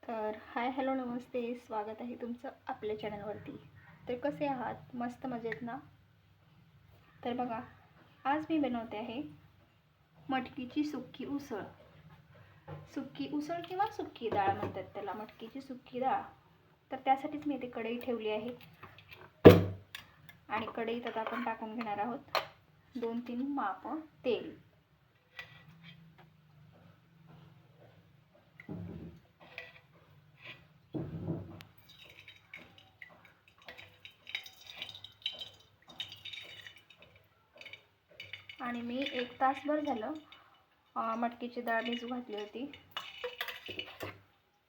तर hi hello नमस्ते, स्वागत आहे तुमचं आपल्या चॅनलवरती. तर कसे आहात? मस्त मजेत ना? तर बघा, आज मी बनवते आहे मटकीची सुक्की उसळ. सुक्की उसळ किंवा सुक्की डाळ म्हणतात त्याला, मटकीची सुक्की डाळ. तर त्यासाठीच मी इथे कढई ठेवली आहे आणि कढईत आता आपण टाकून घेणार आहोत 2-3 माप तेल. आणि मी 1 तासभर झालं मटकीची डाळ भिजू घातली होती.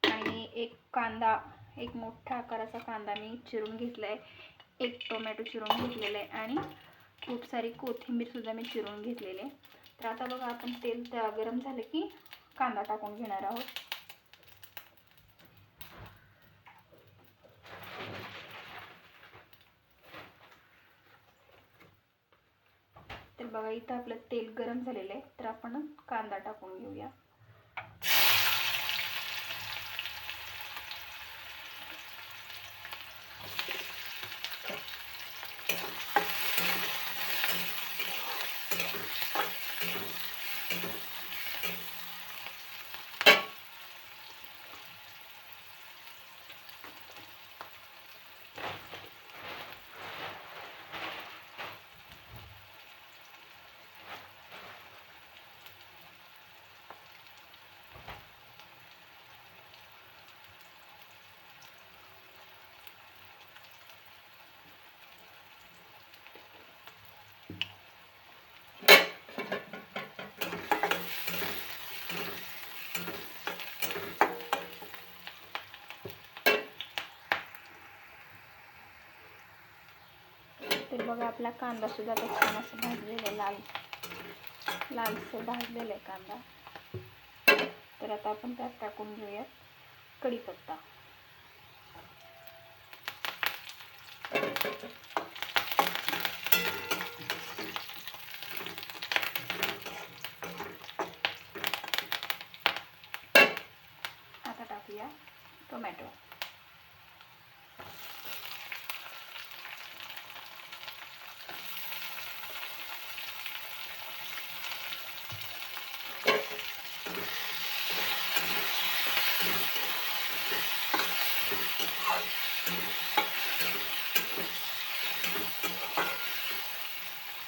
आणि एक मोठा आकाराचा कांदा मी चिरून घेतलाय, 1 टोमॅटो चिरून घेतलेला आहे आणि खूप सारी कोथिंबीर सुद्धा मी चिरून घेतलेली आहे. तर आता बघा, आपण तेल गरम झाले की कांदा टाकून घेणार आहोत. तर बघा, इथं आपलं तेल गरम झालेलं आहे. तर आपण कांदा टाकून घेऊया. तर बघा, आपला कांदा सुद्धा आता छान असं भाजलेला आहे, लालसर भाजलेला आहे कांदा. तर आता आपण त्यात टाकून घेऊयात कढीपत्ता. आता टाकूया टोमॅटो.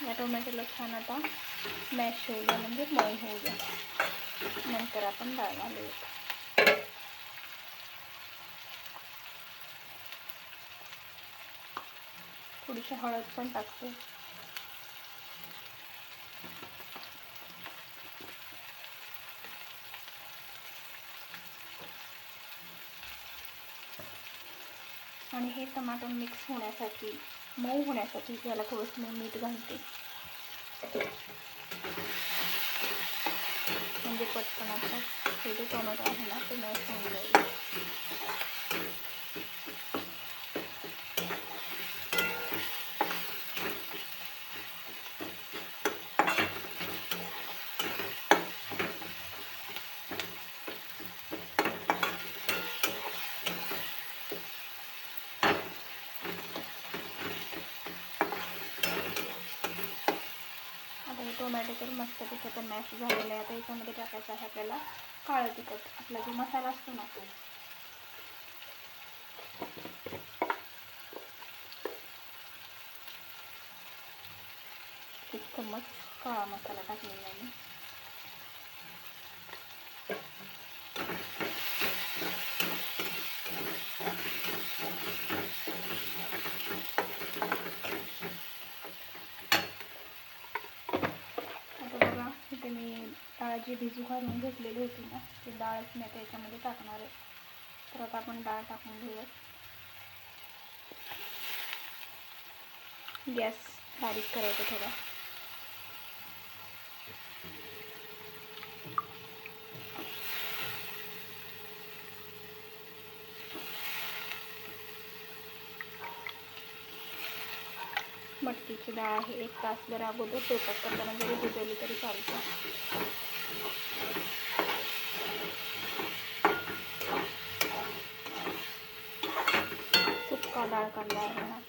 या टोमॅटोला छान आता मॅश होऊ द्या, म्हणजे मऊ होऊ द्या. नंतर आपण डाळ घालूया. थोडीशी हळद पण टाकते. आणि हे टमाटर मिक्स होण्यासाठी, मऊ होण्यासाठी याला थोडंसं मी मीठ घालते, म्हणजे पटकन असं हे जे टोमॅटो आहे ना ते मॅश होऊन जाईल. टोमॅटो तर मस्तपैकी आता मॅश झालेलं आहे. आता याच्यामध्ये टाकायचं आहे आपल्याला काळं तिखट, आपला जो मसाला असतो ना तो. एक चम्मच काळा मसाला टाकलेला आहे. मी डाळ जी भिजू घालून घेतलेली होती ना, ती डाळच मी त्याच्यामध्ये टाकणार आहे. तर आता आपण डाळ टाकून घेऊया. गॅस बारीक करायचा थोडा. मटकीची डाळ आहे, 1 तासभर अगोदर स्वयंपाक करताना जरी भिजवली तरी चालतं. कांदा आहे हा.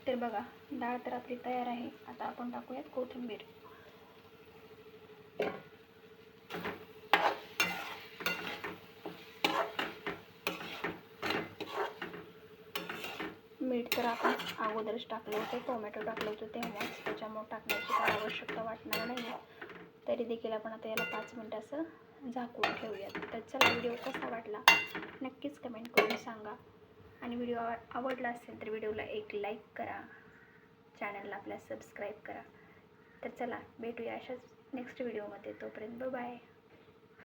तर बघा डाळ तर आपली तयार आहे. आता आपण टाकूयात कोथिंबीर. मीठ तर आपण अगोदरच टाकलं होतं, टोमॅटो टाकलं होतं तेव्हाच, त्याच्यामुळे टाकण्याची काही आवश्यकता वाटणार नाही. तरी देखील आपण आता याला 5 मिनिट असं झाकून ठेवूयात. तर चला, व्हिडिओ कसा वाटला नक्कीच कमेंट करून सांगा. आणि व्हिडिओ आवडला असेल तर व्हिडिओला एक लाईक करा, चॅनलला आपल्या सबस्क्राईब करा. तर चला, भेटूया अशाच नेक्स्ट व्हिडिओमध्ये. तोपर्यंत बाय.